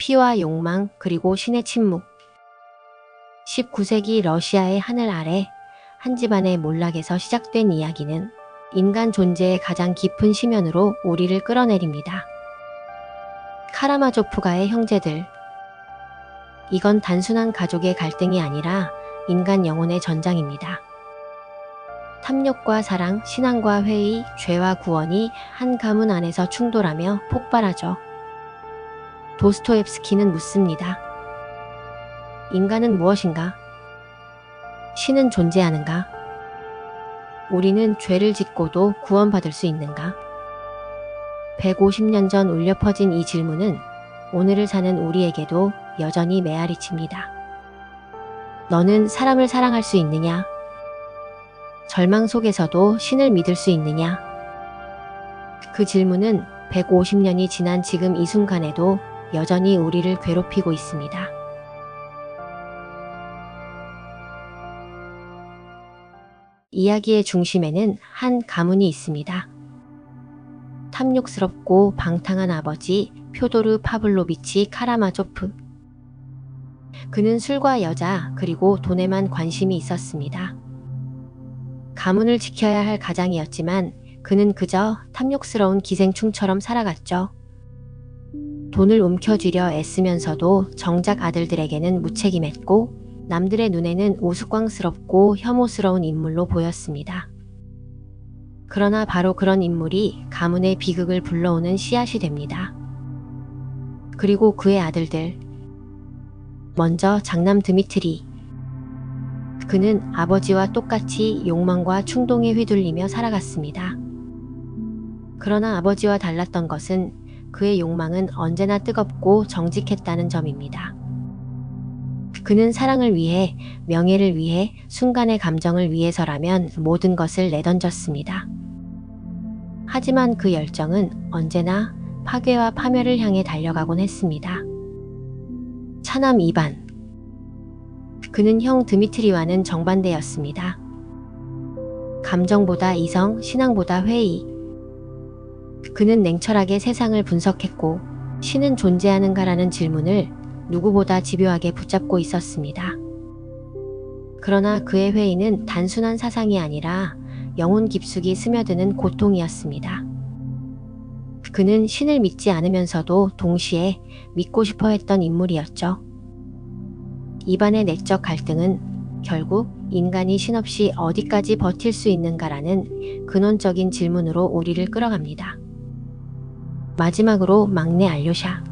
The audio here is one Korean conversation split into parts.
피와 욕망 그리고 신의 침묵. 19세기 러시아의 하늘 아래 한 집안의 몰락에서 시작된 이야기는 인간 존재의 가장 깊은 심연으로 우리를 끌어내립니다. 카라마조프가의 형제들. 이건 단순한 가족의 갈등이 아니라 인간 영혼의 전장입니다. 탐욕과 사랑, 신앙과 회의, 죄와 구원이 한 가문 안에서 충돌하며 폭발하죠. 도스토옙스키는 묻습니다. 인간은 무엇인가? 신은 존재하는가? 우리는 죄를 짓고도 구원받을 수 있는가? 150년 전 울려 퍼진 이 질문은 오늘을 사는 우리에게도 여전히 메아리칩니다. 너는 사람을 사랑할 수 있느냐? 절망 속에서도 신을 믿을 수 있느냐? 그 질문은 150년이 지난 지금 이 순간에도 여전히 우리를 괴롭히고 있습니다. 이야기의 중심에는 한 가문이 있습니다. 탐욕스럽고 방탕한 아버지 표도르 파블로비치 카라마조프. 그는 술과 여자 그리고 돈에만 관심이 있었습니다. 가문을 지켜야 할 가장이었지만 그는 그저 탐욕스러운 기생충처럼 살아갔죠. 돈을 움켜쥐려 애쓰면서도 정작 아들들에게는 무책임했고 남들의 눈에는 우스꽝스럽고 혐오스러운 인물로 보였습니다. 그러나 바로 그런 인물이 가문의 비극을 불러오는 씨앗이 됩니다. 그리고 그의 아들들. 먼저 장남 드미트리. 그는 아버지와 똑같이 욕망과 충동에 휘둘리며 살아갔습니다. 그러나 아버지와 달랐던 것은 그의 욕망은 언제나 뜨겁고 정직했다는 점입니다. 그는 사랑을 위해, 명예를 위해, 순간의 감정을 위해서라면 모든 것을 내던졌습니다. 하지만 그 열정은 언제나 파괴와 파멸을 향해 달려가곤 했습니다. 차남 이반. 그는 형 드미트리와는 정반대였습니다. 감정보다 이성, 신앙보다 회의. 그는 냉철하게 세상을 분석했고 신은 존재하는가라는 질문을 누구보다 집요하게 붙잡고 있었습니다. 그러나 그의 회의는 단순한 사상이 아니라 영혼 깊숙이 스며드는 고통이었습니다. 그는 신을 믿지 않으면서도 동시에 믿고 싶어 했던 인물이었죠. 이반의 내적 갈등은 결국 인간이 신 없이 어디까지 버틸 수 있는가라는 근원적인 질문으로 우리를 끌어갑니다. 마지막으로 막내 알료샤.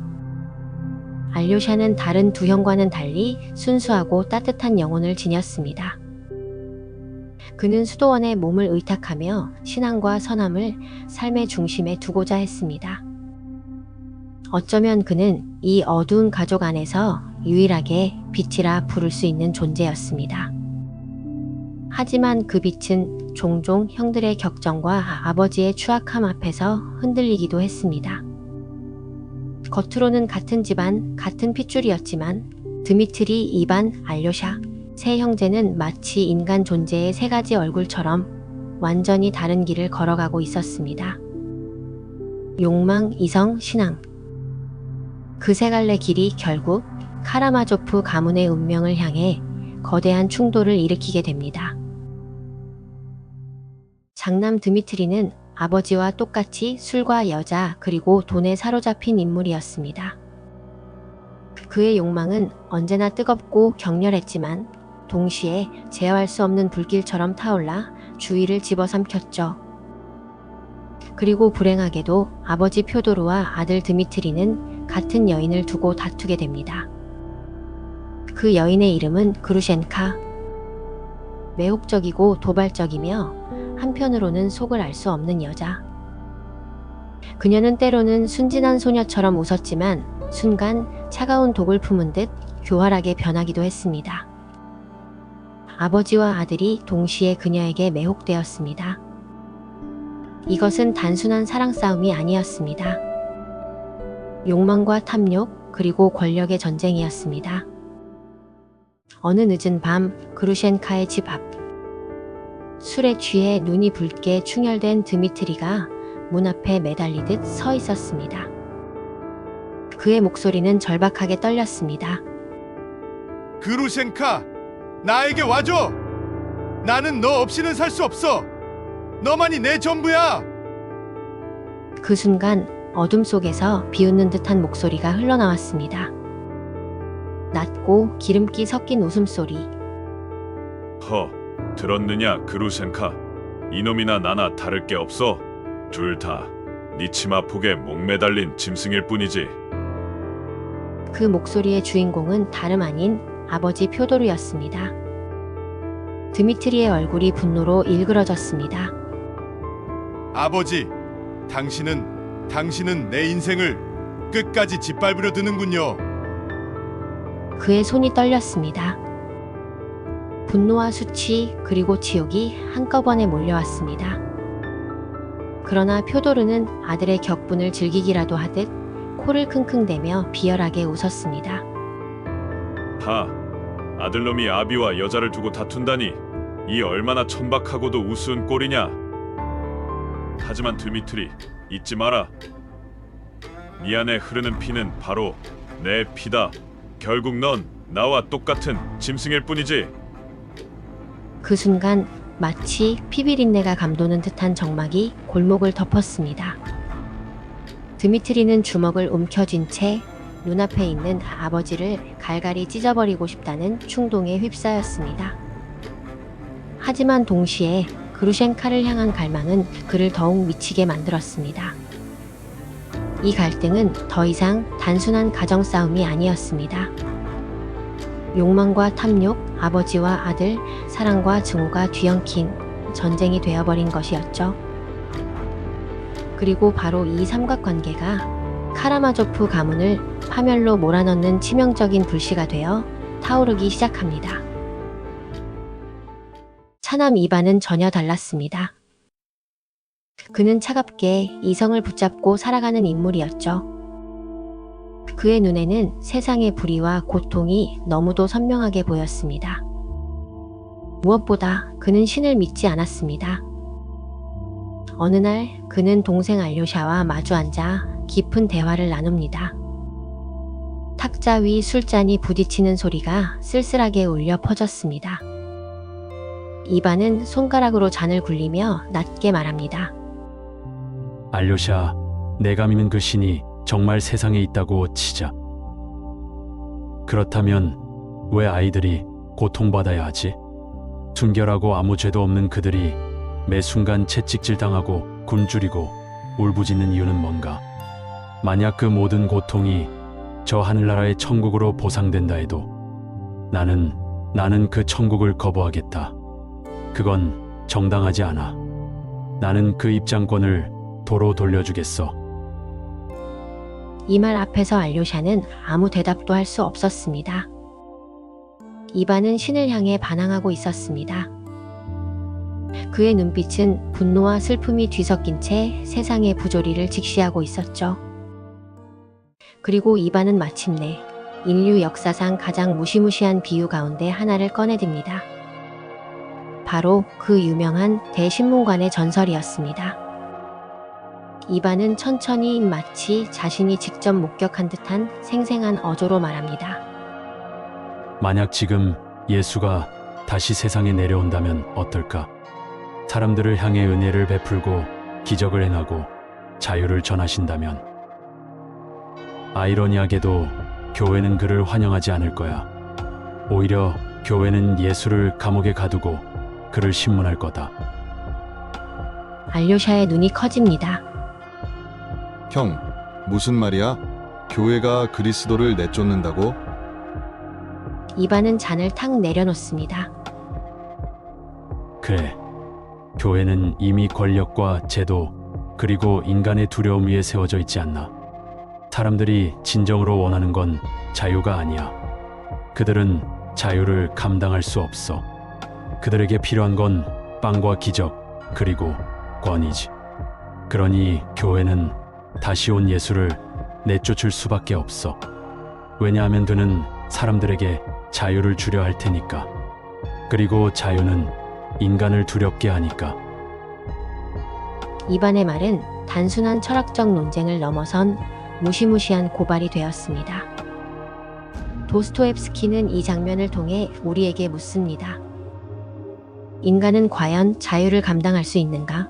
알료샤는 다른 두 형과는 달리 순수하고 따뜻한 영혼을 지녔습니다. 그는 수도원에 몸을 의탁하며 신앙과 선함을 삶의 중심에 두고자 했습니다. 어쩌면 그는 이 어두운 가족 안에서 유일하게 빛이라 부를 수 있는 존재였습니다. 하지만 그 빛은 종종 형들의 격정과 아버지의 추악함 앞에서 흔들리기도 했습니다. 겉으로는 같은 집안, 같은 핏줄이었지만 드미트리, 이반, 알료샤 세 형제는 마치 인간 존재의 세 가지 얼굴처럼 완전히 다른 길을 걸어가고 있었습니다. 욕망, 이성, 신앙. 그 세 갈래 길이 결국 카라마조프 가문의 운명을 향해 거대한 충돌을 일으키게 됩니다. 장남 드미트리는 아버지와 똑같이 술과 여자 그리고 돈에 사로잡힌 인물이었습니다. 그의 욕망은 언제나 뜨겁고 격렬했지만 동시에 제어할 수 없는 불길처럼 타올라 주위를 집어삼켰죠. 그리고 불행하게도 아버지 표도르와 아들 드미트리는 같은 여인을 두고 다투게 됩니다. 그 여인의 이름은 그루셴카. 매혹적이고 도발적이며 한편으로는 속을 알 수 없는 여자. 그녀는 때로는 순진한 소녀처럼 웃었지만 순간 차가운 독을 품은 듯 교활하게 변하기도 했습니다. 아버지와 아들이 동시에 그녀에게 매혹되었습니다. 이것은 단순한 사랑 싸움이 아니었습니다. 욕망과 탐욕 그리고 권력의 전쟁이었습니다. 어느 늦은 밤 그루셴카의 집 앞. 술에 취해 눈이 붉게 충혈된 드미트리가 문 앞에 매달리듯 서 있었습니다. 그의 목소리는 절박하게 떨렸습니다. 그루셴카, 나에게 와줘. 나는 너 없이는 살 수 없어. 너만이 내 전부야. 그 순간 어둠 속에서 비웃는 듯한 목소리가 흘러나왔습니다. 낮고 기름기 섞인 웃음소리. 들었느냐 그루센카? 이놈이나 나나 다를 게 없어. 둘 다 네 치마 폭에 목매달린 짐승일 뿐이지. 그 목소리의 주인공은 다름 아닌 아버지 표도르였습니다. 드미트리의 얼굴이 분노로 일그러졌습니다. 아버지, 당신은 내 인생을 끝까지 짓밟으려 드는군요. 그의 손이 떨렸습니다. 분노와 수치 그리고 지옥이 한꺼번에 몰려왔습니다. 그러나 표도르는 아들의 격분을 즐기기라도 하듯 코를 킁킁대며 비열하게 웃었습니다. 아들놈이 아비와 여자를 두고 다툰다니 이 얼마나 천박하고도 우스운 꼴이냐. 하지만 드미트리, 잊지 마라. 네 안에 흐르는 피는 바로 내 피다. 결국 넌 나와 똑같은 짐승일 뿐이지. 그 순간 마치 피비린내가 감도는 듯한 정막이 골목을 덮었습니다. 드미트리는 주먹을 움켜쥔 채 눈앞에 있는 아버지를 갈갈이 찢어버리고 싶다는 충동에 휩싸였습니다. 하지만 동시에 그루셴카를 향한 갈망은 그를 더욱 미치게 만들었습니다. 이 갈등은 더 이상 단순한 가정 싸움이 아니었습니다. 욕망과 탐욕, 아버지와 아들, 사랑과 증오가 뒤엉킨 전쟁이 되어버린 것이었죠. 그리고 바로 이 삼각관계가 카라마조프 가문을 파멸로 몰아넣는 치명적인 불씨가 되어 타오르기 시작합니다. 차남 이반은 전혀 달랐습니다. 그는 차갑게 이성을 붙잡고 살아가는 인물이었죠. 그의 눈에는 세상의 불의와 고통이 너무도 선명하게 보였습니다. 무엇보다 그는 신을 믿지 않았습니다. 어느 날 그는 동생 알료샤와 마주 앉아 깊은 대화를 나눕니다. 탁자 위 술잔이 부딪히는 소리가 쓸쓸하게 울려 퍼졌습니다. 이반은 손가락으로 잔을 굴리며 낮게 말합니다. 알료샤, 내가 믿는 그 신이 정말 세상에 있다고 치자. 그렇다면 왜 아이들이 고통받아야 하지? 순결하고 아무 죄도 없는 그들이 매 순간 채찍질 당하고 굶주리고 울부짖는 이유는 뭔가? 만약 그 모든 고통이 저 하늘나라의 천국으로 보상된다 해도 나는 그 천국을 거부하겠다. 그건 정당하지 않아. 나는 그 입장권을 도로 돌려주겠어. 이 말 앞에서 알료샤는 아무 대답도 할 수 없었습니다. 이반은 신을 향해 반항하고 있었습니다. 그의 눈빛은 분노와 슬픔이 뒤섞인 채 세상의 부조리를 직시하고 있었죠. 그리고 이반은 마침내 인류 역사상 가장 무시무시한 비유 가운데 하나를 꺼내듭니다. 바로 그 유명한 대신문관의 전설이었습니다. 이반은 천천히 마치 자신이 직접 목격한 듯한 생생한 어조로 말합니다. 만약 지금 예수가 다시 세상에 내려온다면 어떨까? 사람들을 향해 은혜를 베풀고 기적을 행하고 자유를 전하신다면 아이러니하게도 교회는 그를 환영하지 않을 거야. 오히려 교회는 예수를 감옥에 가두고 그를 신문할 거다. 알료샤의 눈이 커집니다. 형, 무슨 말이야? 교회가 그리스도를 내쫓는다고? 이반은 잔을 탁 내려놓습니다. 그래, 교회는 이미 권력과 제도 그리고 인간의 두려움 위에 세워져 있지 않나. 사람들이 진정으로 원하는 건 자유가 아니야. 그들은 자유를 감당할 수 없어. 그들에게 필요한 건 빵과 기적 그리고 권위지. 그러니 교회는 다시 온 예수를 내쫓을 수밖에 없어. 왜냐하면 그는 사람들에게 자유를 주려 할 테니까. 그리고 자유는 인간을 두렵게 하니까. 이반의 말은 단순한 철학적 논쟁을 넘어선 무시무시한 고발이 되었습니다. 도스토옙스키는 이 장면을 통해 우리에게 묻습니다. 인간은 과연 자유를 감당할 수 있는가?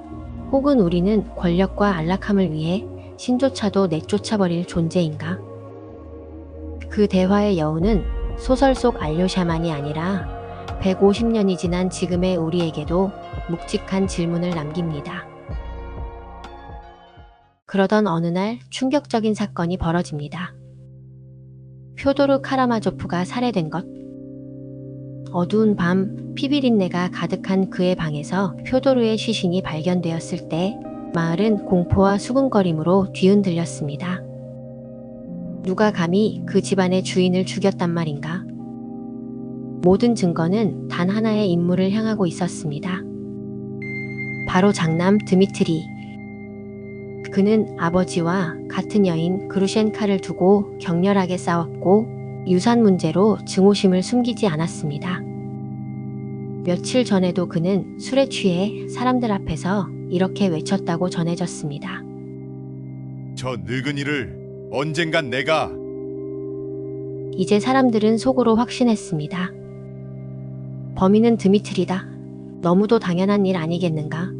혹은 우리는 권력과 안락함을 위해 신조차도 내쫓아버릴 존재인가? 그 대화의 여운은 소설 속 알료샤만이 아니라 150년이 지난 지금의 우리에게도 묵직한 질문을 남깁니다. 그러던 어느 날 충격적인 사건이 벌어집니다. 표도르 카라마조프가 살해된 것. 어두운 밤 피비린내가 가득한 그의 방에서 표도르의 시신이 발견되었을 때 마을은 공포와 수군거림으로 뒤흔들렸습니다. 누가 감히 그 집안의 주인을 죽였단 말인가? 모든 증거는 단 하나의 인물을 향하고 있었습니다. 바로 장남 드미트리. 그는 아버지와 같은 여인 그루셴카를 두고 격렬하게 싸웠고 유산 문제로 증오심을 숨기지 않았습니다. 며칠 전에도 그는 술에 취해 사람들 앞에서 이렇게 외쳤다고 전해졌습니다. 저 늙은이를 언젠간 내가. 이제 사람들은 속으로 확신했습니다. 범인은 드미트리다. 너무도 당연한 일 아니겠는가?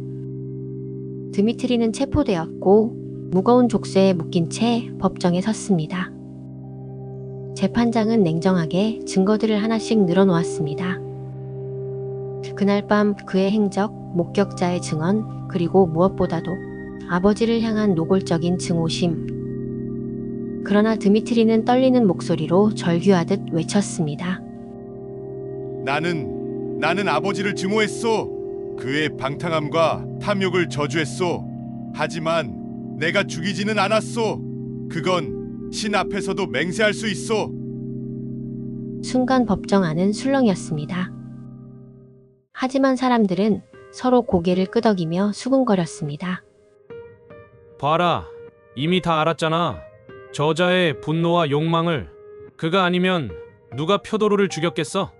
드미트리는 체포되었고 무거운 족쇄에 묶인 채 법정에 섰습니다. 재판장은 냉정하게 증거들을 하나씩 늘어놓았습니다. 그날 밤 그의 행적, 목격자의 증언, 그리고 무엇보다도 아버지를 향한 노골적인 증오심. 그러나 드미트리는 떨리는 목소리로 절규하듯 외쳤습니다. 나는 아버지를 증오했소. 그의 방탕함과 탐욕을 저주했소. 하지만 내가 죽이지는 않았소. 그건 신 앞에서도 맹세할 수 있소. 순간 법정 안은 술렁이었습니다. 하지만 사람들은 서로 고개를 끄덕이며 수군거렸습니다. 봐라, 이미 다 알았잖아. 저자의 분노와 욕망을. 그가 아니면 누가 표도르를 죽였겠어?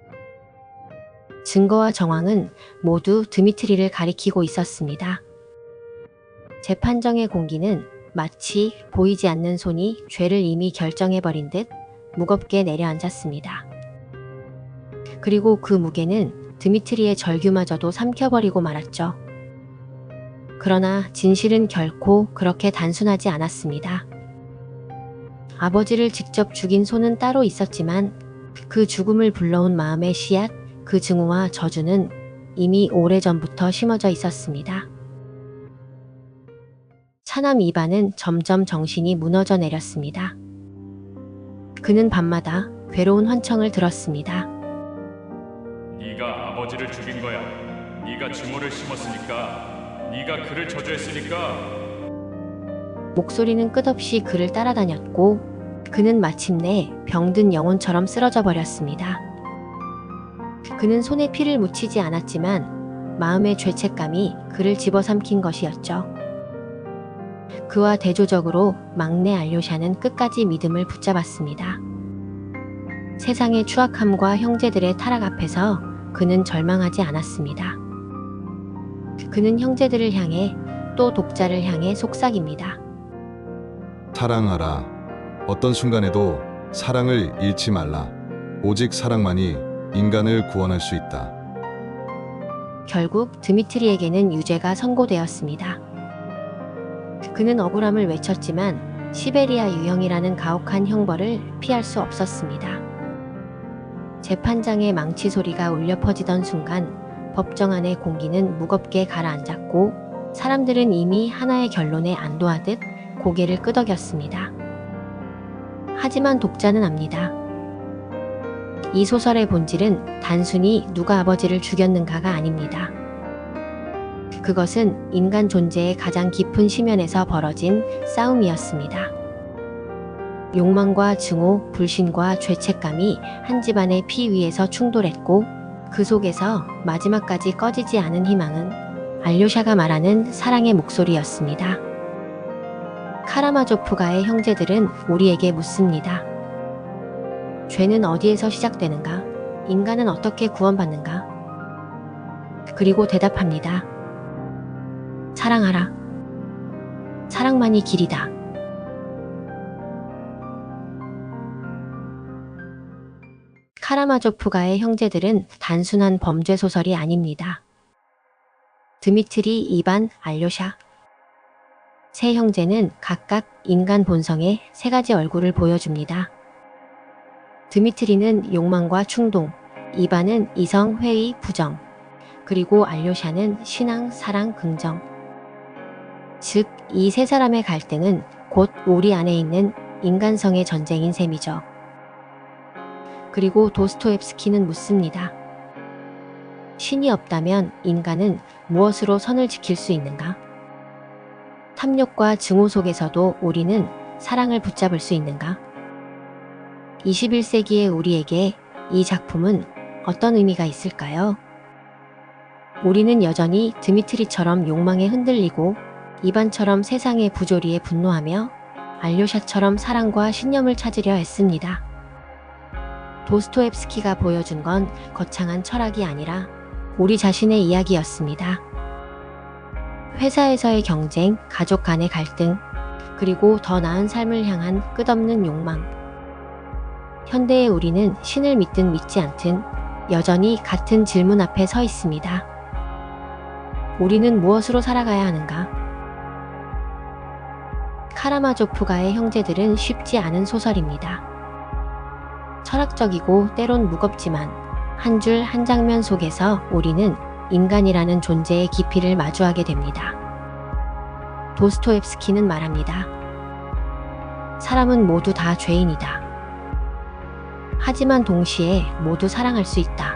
증거와 정황은 모두 드미트리를 가리키고 있었습니다. 재판정의 공기는 마치 보이지 않는 손이 죄를 이미 결정해버린 듯 무겁게 내려앉았습니다. 그리고 그 무게는 드미트리의 절규마저도 삼켜버리고 말았죠. 그러나 진실은 결코 그렇게 단순하지 않았습니다. 아버지를 직접 죽인 손은 따로 있었지만 그 죽음을 불러온 마음의 씨앗, 그 증오와 저주는 이미 오래전부터 심어져 있었습니다. 차남 이반은 점점 정신이 무너져 내렸습니다. 그는 밤마다 괴로운 환청을 들었습니다. 네가 아버지를 죽인 거야. 네가 증오를 심었으니까. 네가 그를 저주했으니까. 목소리는 끝없이 그를 따라다녔고 그는 마침내 병든 영혼처럼 쓰러져 버렸습니다. 그는 손에 피를 묻히지 않았지만 마음의 죄책감이 그를 집어삼킨 것이었죠. 그와 대조적으로 막내 알료샤는 끝까지 믿음을 붙잡았습니다. 세상의 추악함과 형제들의 타락 앞에서 그는 절망하지 않았습니다. 그는 형제들을 향해 또 독자를 향해 속삭입니다. 사랑하라. 어떤 순간에도 사랑을 잃지 말라. 오직 사랑만이 인간을 구원할 수 있다. 결국 드미트리에게는 유죄가 선고되었습니다. 그는 억울함을 외쳤지만 시베리아 유형이라는 가혹한 형벌을 피할 수 없었습니다. 재판장의 망치 소리가 울려 퍼지던 순간 법정 안의 공기는 무겁게 가라앉았고 사람들은 이미 하나의 결론에 안도하듯 고개를 끄덕였습니다. 하지만 독자는 압니다. 이 소설의 본질은 단순히 누가 아버지를 죽였는가가 아닙니다. 그것은 인간 존재의 가장 깊은 심연에서 벌어진 싸움이었습니다. 욕망과 증오, 불신과 죄책감이 한 집안의 피 위에서 충돌했고 그 속에서 마지막까지 꺼지지 않은 희망은 알료샤가 말하는 사랑의 목소리였습니다. 카라마조프가의 형제들은 우리에게 묻습니다. 죄는 어디에서 시작되는가? 인간은 어떻게 구원받는가? 그리고 대답합니다. 사랑하라. 사랑만이 길이다. 카라마조프가의 형제들은 단순한 범죄 소설이 아닙니다. 드미트리, 이반, 알료샤. 세 형제는 각각 인간 본성의 세 가지 얼굴을 보여줍니다. 드미트리는 욕망과 충동, 이반은 이성, 회의, 부정, 그리고 알료샤는 신앙, 사랑, 긍정. 즉, 이 세 사람의 갈등은 곧 우리 안에 있는 인간성의 전쟁인 셈이죠. 그리고 도스토옙스키는 묻습니다. 신이 없다면 인간은 무엇으로 선을 지킬 수 있는가? 탐욕과 증오 속에서도 우리는 사랑을 붙잡을 수 있는가? 21세기의 우리에게 이 작품은 어떤 의미가 있을까요? 우리는 여전히 드미트리처럼 욕망에 흔들리고 이반처럼 세상의 부조리에 분노하며 알료샤처럼 사랑과 신념을 찾으려 했습니다. 도스토옙스키가 보여준 건 거창한 철학이 아니라 우리 자신의 이야기였습니다. 회사에서의 경쟁, 가족 간의 갈등, 그리고 더 나은 삶을 향한 끝없는 욕망. 현대의 우리는 신을 믿든 믿지 않든 여전히 같은 질문 앞에 서 있습니다. 우리는 무엇으로 살아가야 하는가? 카라마조프가의 형제들은 쉽지 않은 소설입니다. 철학적이고 때론 무겁지만 한 줄 한 장면 속에서 우리는 인간이라는 존재의 깊이를 마주하게 됩니다. 도스토옙스키는 말합니다. 사람은 모두 다 죄인이다. 하지만 동시에 모두 사랑할 수 있다.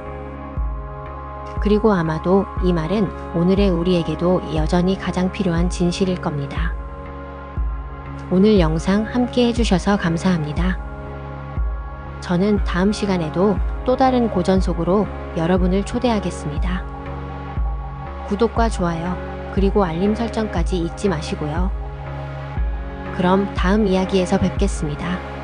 그리고 아마도 이 말은 오늘의 우리에게도 여전히 가장 필요한 진실일 겁니다. 오늘 영상 함께 해주셔서 감사합니다. 저는 다음 시간에도 또 다른 고전 속으로 여러분을 초대하겠습니다. 구독과 좋아요, 그리고 알림 설정까지 잊지 마시고요. 그럼 다음 이야기에서 뵙겠습니다.